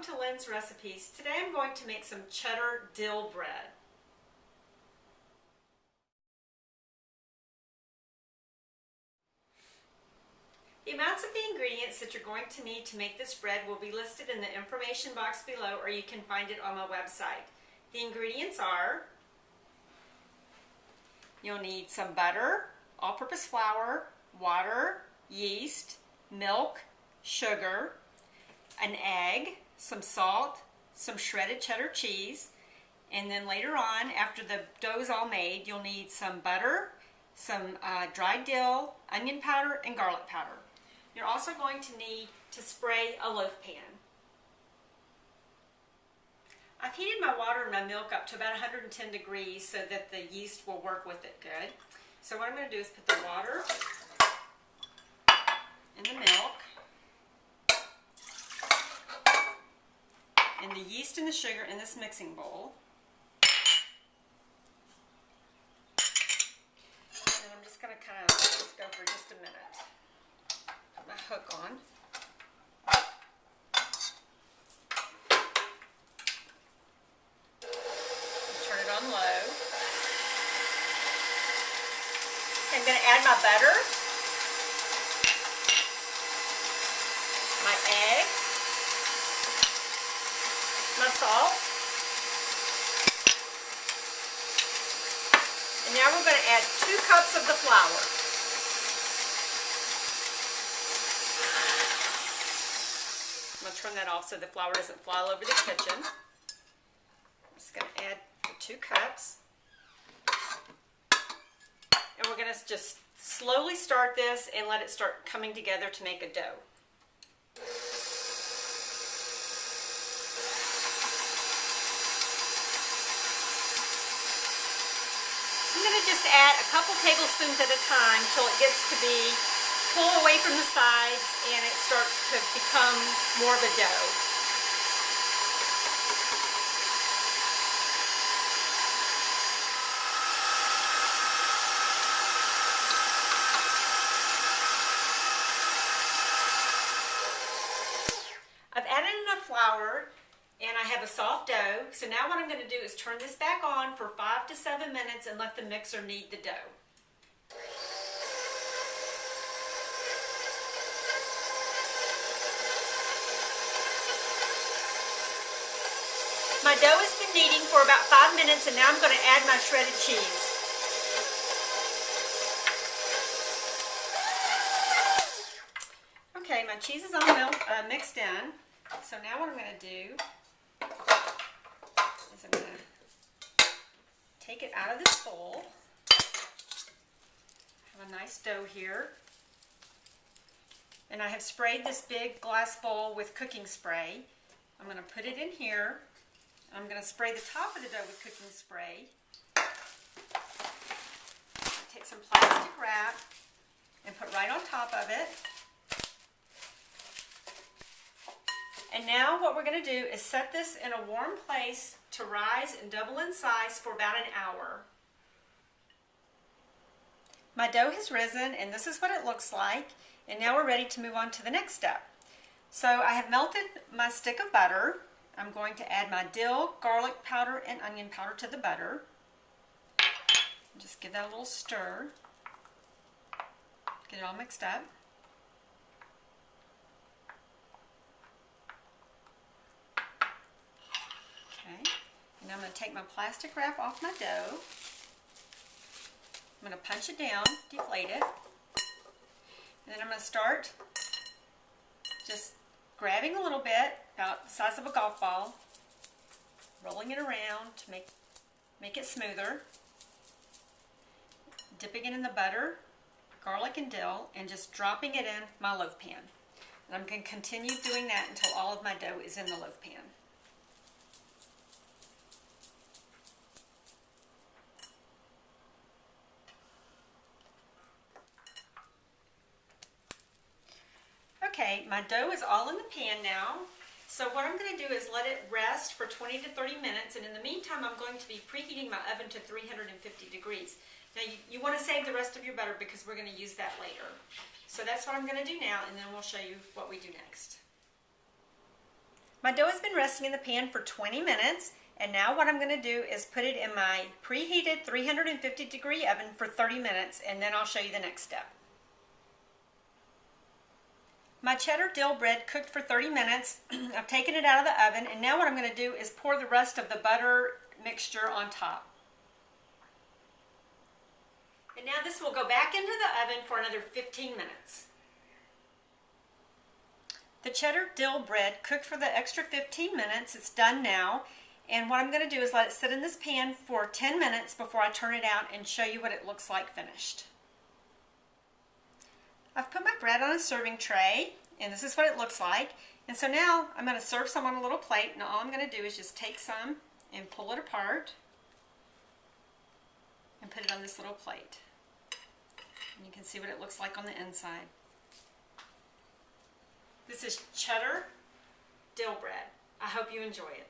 welcome to Lynn's Recipes. Today I'm going to make some cheddar dill bread. The amounts of the ingredients that you're going to need to make this bread will be listed in the information box below, or you can find it on my website. The ingredients are: you'll need some butter, all-purpose flour, water, yeast, milk, sugar, an egg, some salt, some shredded cheddar cheese, and then later on, after the dough is all made, you'll need some butter, some dried dill, onion powder, and garlic powder. You're also going to need to spray a loaf pan. I've heated my water and my milk up to about 110 degrees so that the yeast will work with it good. So what I'm going to do is put the water and the milk and the yeast and the sugar in this mixing bowl. And I'm just going to kind of let this go for just a minute. Put my hook on. Turn it on low. I'm going to add my butter, my egg, my salt, and now we're going to add 2 cups of the flour. I'm going to turn that off so the flour doesn't fly all over the kitchen. I'm just going to add the 2 cups. And we're going to just slowly start this and let it start coming together to make a dough. I'm going to just add a couple tablespoons at a time till it gets to be pull away from the sides and it starts to become more of a dough. I've added enough flour and I have a soft dough, so now what I'm going to do is turn this back on for 5 to 7 minutes and let the mixer knead the dough. My dough has been kneading for about 5 minutes, and now I'm going to add my shredded cheese. Okay, my cheese is all mixed in. So now what I'm going to do is I'm going to take it out of this bowl. I have a nice dough here. And I have sprayed this big glass bowl with cooking spray. I'm going to put it in here. I'm going to spray the top of the dough with cooking spray. Take some plastic wrap and put right on top of it. And now what we're going to do is set this in a warm place to rise and double in size for about an hour. My dough has risen and this is what it looks like. And now we're ready to move on to the next step. So I have melted my stick of butter. I'm going to add my dill, garlic powder, and onion powder to the butter. Just give that a little stir. Get it all mixed up. Okay, and I'm going to take my plastic wrap off my dough. I'm going to punch it down, deflate it, and then I'm going to start just grabbing a little bit, about the size of a golf ball, rolling it around to make it smoother, dipping it in the butter, garlic and dill, and just dropping it in my loaf pan. And I'm going to continue doing that until all of my dough is in the loaf pan. Okay, my dough is all in the pan now. So what I'm going to do is let it rest for 20 to 30 minutes, and in the meantime I'm going to be preheating my oven to 350 degrees. Now you want to save the rest of your butter because we're going to use that later. So that's what I'm going to do now, and then we'll show you what we do next. My dough has been resting in the pan for 20 minutes, and now what I'm going to do is put it in my preheated 350-degree oven for 30 minutes, and then I'll show you the next step. My cheddar dill bread cooked for 30 minutes. I've taken it out of the oven, and now what I'm going to do is pour the rest of the butter mixture on top. And now this will go back into the oven for another 15 minutes. The cheddar dill bread cooked for the extra 15 minutes. It's done now. And what I'm going to do is let it sit in this pan for 10 minutes before I turn it out and show you what it looks like finished. I've put my bread on a serving tray, and this is what it looks like. And so now I'm going to serve some on a little plate. Now all I'm going to do is just take some and pull it apart and put it on this little plate. And you can see what it looks like on the inside. This is cheddar dill bread. I hope you enjoy it.